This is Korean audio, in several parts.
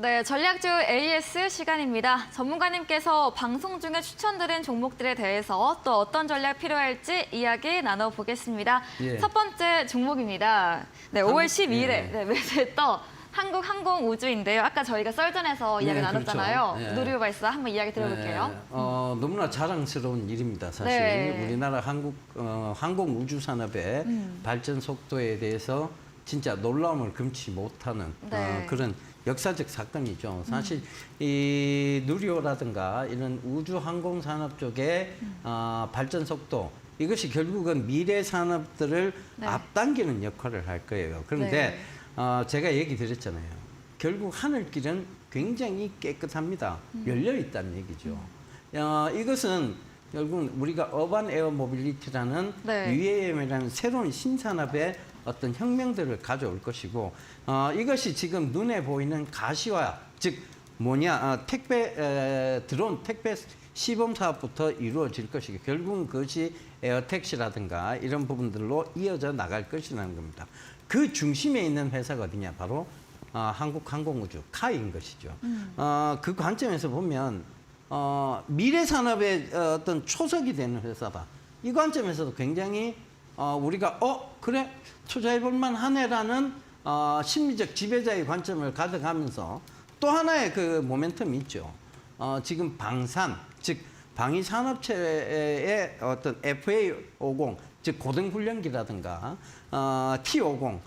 네, 전략주 AS 시간입니다. 전문가님께서 방송 중에 추천드린 종목들에 대해서 또 어떤 전략 필요할지 이야기 나눠보겠습니다. 예. 첫 번째 종목입니다. 네, 5월 12일에 예. 매수했던 한국항공우주인데요. 아까 저희가 썰전에서 이야기 네, 나눴잖아요. 그렇죠. 예. 누리호발사 한번 이야기 들어볼게요. 너무나 자랑스러운 일입니다. 사실 네. 우리나라 항공 우주 산업의 발전 속도에 대해서 진짜 놀라움을 금치 못하는 네. 그런 역사적 사건이죠. 사실 이 누리호라든가 이런 우주 항공 산업 쪽의 발전 속도 이것이 결국은 미래 산업들을 네. 앞당기는 역할을 할 거예요. 그런데 제가 얘기 드렸잖아요. 결국 하늘길은 굉장히 깨끗합니다. 열려 있다는 얘기죠. 이것은 결국 우리가 어반 에어 모빌리티라는 네. UAM이라는 새로운 신산업의 어떤 혁명들을 가져올 것이고 이것이 지금 눈에 보이는 가시화 즉 드론 택배 시범 사업부터 이루어질 것이고 결국은 그것이 에어택시라든가 이런 부분들로 이어져 나갈 것이라는 겁니다. 그 중심에 있는 회사가 어디냐 바로 한국항공우주 카이인 것이죠. 그 관점에서 보면 미래 산업의 어떤 초석이 되는 회사다. 이 관점에서도 굉장히 우리가 그래 투자해볼 만하네라는 심리적 지배자의 관점을 가져가면서 또 하나의 그 모멘텀이 있죠. 지금 방산 즉 방위 산업체의 어떤 FA50 즉 고등훈련기라든가 T50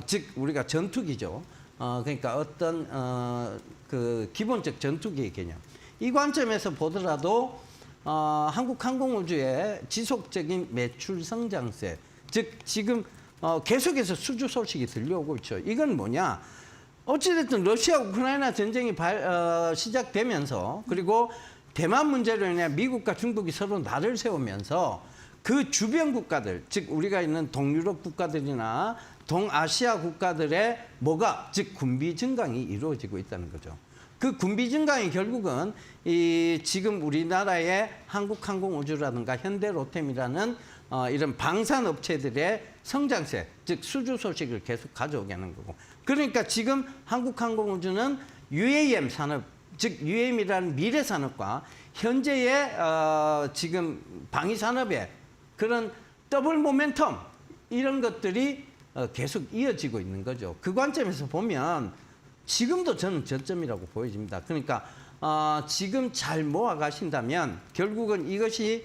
즉 우리가 전투기죠. 그러니까 어떤 그 기본적 전투기의 개념. 이 관점에서 보더라도 한국항공우주의 지속적인 매출 성장세, 즉 지금 계속해서 수주 소식이 들려오고 있죠. 이건 뭐냐? 어찌됐든 러시아 우크라이나 전쟁이 시작되면서 그리고 대만 문제로 인해 미국과 중국이 서로 날을 세우면서 그 주변 국가들, 즉 우리가 있는 동유럽 국가들이나 동아시아 국가들의 즉 군비 증강이 이루어지고 있다는 거죠. 그 군비 증강이 결국은 지금 우리나라의 한국항공우주라든가 현대로템이라는 이런 방산업체들의 성장세, 즉 수주 소식을 계속 가져오게 하는 거고. 그러니까 지금 한국항공우주는 UAM 산업, 즉 UAM이라는 미래 산업과 현재의 지금 방위 산업의 그런 더블 모멘텀 이런 것들이 계속 이어지고 있는 거죠. 그 관점에서 보면 지금도 저는 저점이라고 보여집니다. 그러니까 지금 잘 모아 가신다면 결국은 이것이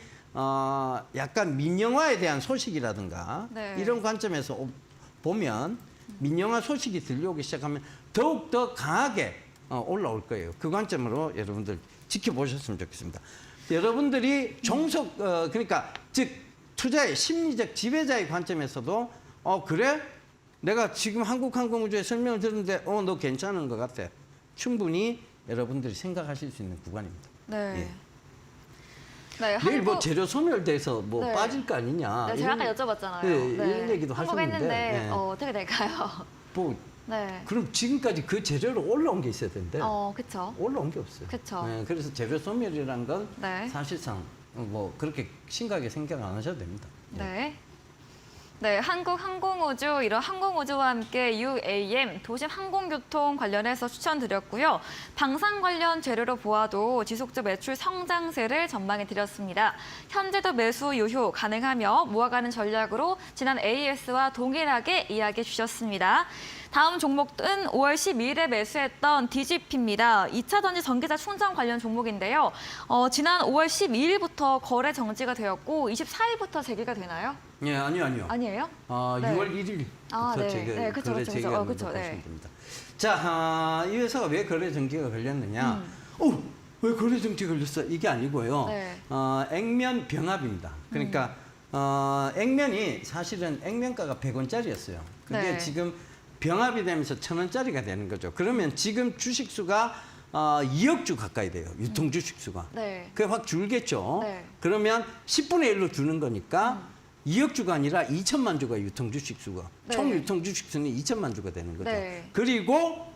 약간 민영화에 대한 소식이라든가 네. 이런 관점에서 보면 민영화 소식이 들려오기 시작하면 더욱더 강하게 올라올 거예요. 그 관점으로 여러분들 지켜보셨으면 좋겠습니다. 여러분들이 그러니까 즉 투자의 심리적 지배자의 관점에서도 그래? 내가 지금 한국항공우주의 설명을 들었는데 너 괜찮은 것 같아. 충분히 여러분들이 생각하실 수 있는 구간입니다. 네. 예. 네, 내일 뭐 재료 소멸돼서 네. 빠질 거 아니냐. 네, 제가 아까 여쭤봤잖아요. 네, 이런 얘기도 하셨는데. 했는데 네. 어떻게 될까요? 네. 그럼 지금까지 그 재료로 올라온 게 있어야 되는데 그쵸. 올라온 게 없어요. 그쵸. 네, 그래서 재료 소멸이라는 건 네. 사실상 그렇게 심각하게 생각 안 하셔도 됩니다. 예. 네. 네, 한국항공우주, 이런 항공우주와 함께 UAM, 도심 항공교통 관련해서 추천드렸고요. 방산 관련 재료로 보아도 지속적 매출 성장세를 전망해 드렸습니다. 현재도 매수 유효 가능하며 모아가는 전략으로 지난 AS와 동일하게 이야기해 주셨습니다. 다음 종목은 5월 12일에 매수했던 DGP입니다. 2차 전지 전기차 충전 관련 종목인데요. 지난 5월 12일부터 거래 정지가 되었고 24일부터 재개가 되나요? 예, 아니요. 아니에요? 네. 6월 1일부터 네, 그쵸, 거래 그쵸, 재개가 그쵸, 보시면 네. 됩니다. 자, 이 회사가 왜 거래 정지가 걸렸느냐? 왜 거래 정지 걸렸어? 이게 아니고요. 네. 액면 병합입니다. 그러니까 액면이 사실은 액면가가 100원짜리였어요. 그게 네. 지금 병합이 되면서 1,000원짜리가 되는 거죠. 그러면 지금 주식수가 2억 주 가까이 돼요. 유통 주식수가. 네. 그게 확 줄겠죠. 네. 그러면 10분의 1로 주는 거니까 2억 주가 아니라 2천만 주가 유통 주식수가. 네. 총 유통 주식수는 2천만 주가 되는 거죠. 네. 그리고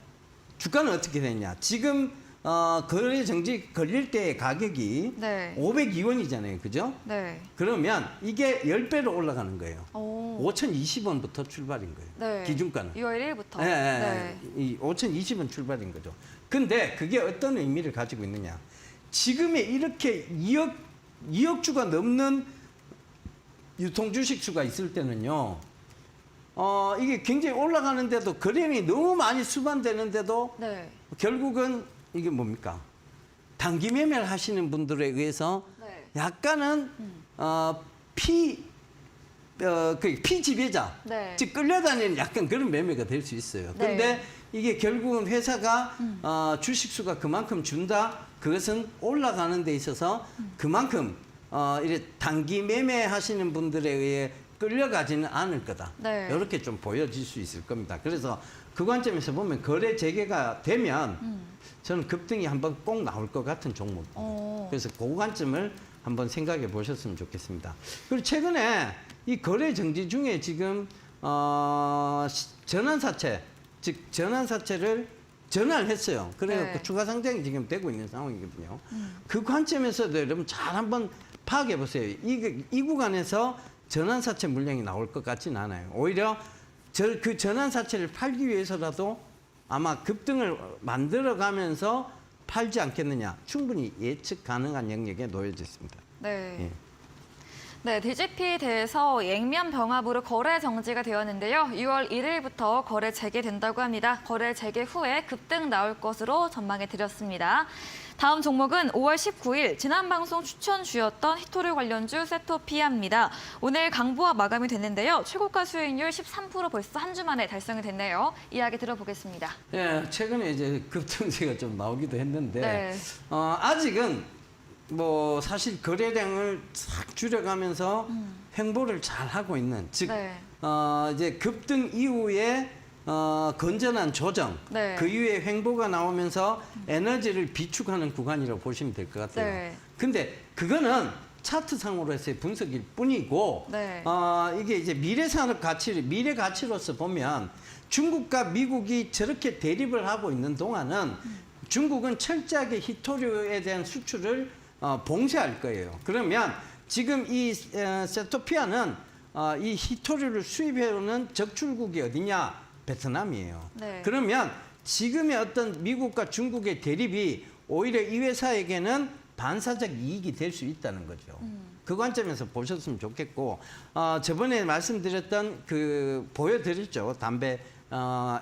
주가는 어떻게 되냐? 지금 거래 정지 걸릴 때의 가격이 네. 502원이잖아요. 그죠? 네. 그러면 이게 10배로 올라가는 거예요. 오. 5,020원부터 출발인 거예요. 네. 기준가는. 6월 1일부터. 예, 예, 네. 예. 이 5,020원 출발인 거죠. 근데 그게 어떤 의미를 가지고 있느냐. 지금의 이렇게 2억 주가 넘는 유통 주식 수가 있을 때는요. 이게 굉장히 올라가는데도 거래량이 너무 많이 수반되는데도 네. 결국은 이게 뭡니까? 단기 매매를 하시는 분들에 의해서 네. 약간은 피지배자, 네. 즉 끌려다니는 약간 그런 매매가 될 수 있어요. 네. 근데 이게 결국은 회사가 주식 수가 그만큼 준다. 그것은 올라가는 데 있어서 그만큼 이래 단기 매매 하시는 분들에 의해 끌려가지는 않을 거다. 네. 이렇게 좀 보여질 수 있을 겁니다. 그래서 그 관점에서 보면 거래 재개가 되면 저는 급등이 한번 꼭 나올 것 같은 종목입니다. 오. 그래서 그 관점을 한번 생각해 보셨으면 좋겠습니다. 그리고 최근에 이 거래 정지 중에 지금 전환사채, 즉 전환사채를 전환을 했어요. 그래서 네. 추가 상장이 지금 되고 있는 상황이거든요. 그 관점에서도 여러분 잘 한번 파악해 보세요. 이 구간에서 전환사채 물량이 나올 것 같지는 않아요. 오히려 그 전환사채를 팔기 위해서라도 아마 급등을 만들어가면서 팔지 않겠느냐. 충분히 예측 가능한 영역에 놓여져 있습니다. 네. 예. 네, DGP에 대해서 액면 병합으로 거래 정지가 되었는데요. 6월 1일부터 거래 재개된다고 합니다. 거래 재개 후에 급등 나올 것으로 전망해 드렸습니다. 다음 종목은 5월 19일 지난 방송 추천주였던 히토류 관련주 세토피아입니다. 오늘 강보합 마감이 됐는데요. 최고가 수익률 13% 벌써 한 주 만에 달성이 됐네요. 이야기 들어보겠습니다. 예, 최근에 이제 급등세가 좀 나오기도 했는데 네. 아직은 뭐 사실 거래량을 싹 줄여가면서 횡보를 잘 하고 있는 즉 네. 이제 급등 이후에 건전한 조정 네. 그 이후에 횡보가 나오면서 에너지를 비축하는 구간이라고 보시면 될 것 같아요. 네. 근데 그거는 차트상으로 해서의 분석일 뿐이고 네. 이게 이제 미래산업 가치 미래 가치로서 보면 중국과 미국이 저렇게 대립을 하고 있는 동안은 중국은 철저하게 히토류에 대한 수출을 봉쇄할 거예요. 그러면 지금 이 세토피아는 이 히토류를 수입해오는 적출국이 어디냐? 베트남이에요. 네. 그러면 지금의 어떤 미국과 중국의 대립이 오히려 이 회사에게는 반사적 이익이 될 수 있다는 거죠. 그 관점에서 보셨으면 좋겠고 저번에 말씀드렸던 보여드렸죠. 담배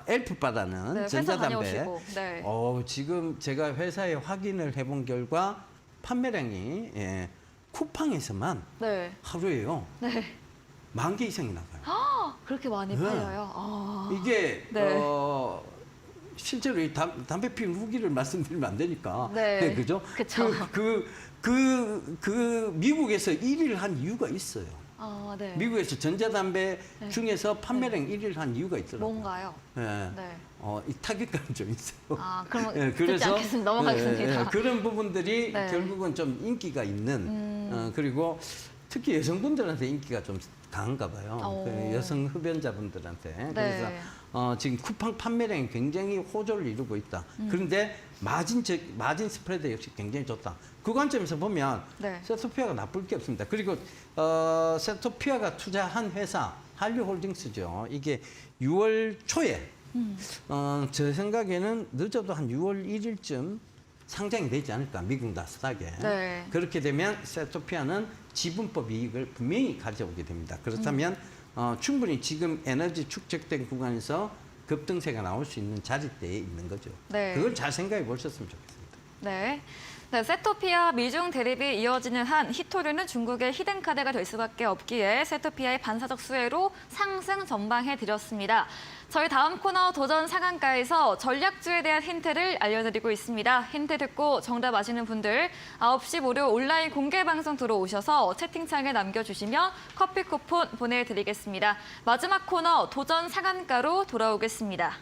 엘프바라는 네, 회사 전자담배. 다녀오시고. 네. 지금 제가 회사에 확인을 해본 결과 판매량이 쿠팡에서만 네. 하루에요. 네. 10,000개 이상이 나가요. 그렇게 많이 네. 팔려요. 아. 이게 네. 실제로 이 담배 피운 후기를 말씀드리면 안 되니까. 네. 그죠? 그쵸. 그 미국에서 1위를 한 이유가 있어요. 아, 네. 미국에서 전자담배 네. 중에서 판매량 1위를 한 이유가 있더라고요. 뭔가요? 예. 네. 이 타격감이 좀 있어요. 아, 그럼 예, 듣지 않겠습니다. 넘어가겠습니다. 그런 부분들이 네. 결국은 좀 인기가 있는 그리고 특히 여성분들한테 인기가 좀 강한가 봐요. 오. 그 여성 흡연자분들한테. 네. 그래서 지금 쿠팡 판매량이 굉장히 호조를 이루고 있다. 그런데 마진 스프레드 역시 굉장히 좋다. 그 관점에서 보면 네. 세토피아가 나쁠 게 없습니다. 그리고 세토피아가 투자한 회사 한류홀딩스죠. 이게 6월 초에 제 생각에는 늦어도 한 6월 1일쯤 상장이 되지 않을까, 미국 나스닥에. 네. 그렇게 되면 세토피아는 지분법 이익을 분명히 가져오게 됩니다. 그렇다면 충분히 지금 에너지 축적된 구간에서 급등세가 나올 수 있는 자리대에 있는 거죠. 네. 그걸 잘 생각해 보셨으면 좋겠습니다. 네. 네, 세토피아 미중 대립이 이어지는 한 히토류는 중국의 히든카드가 될 수밖에 없기에 세토피아의 반사적 수혜로 상승 전방해 드렸습니다. 저희 다음 코너 도전 상한가에서 전략주에 대한 힌트를 알려드리고 있습니다. 힌트 듣고 정답 아시는 분들 9시 무료 온라인 공개 방송 들어오셔서 채팅창에 남겨주시면 커피 쿠폰 보내드리겠습니다. 마지막 코너 도전 상한가로 돌아오겠습니다.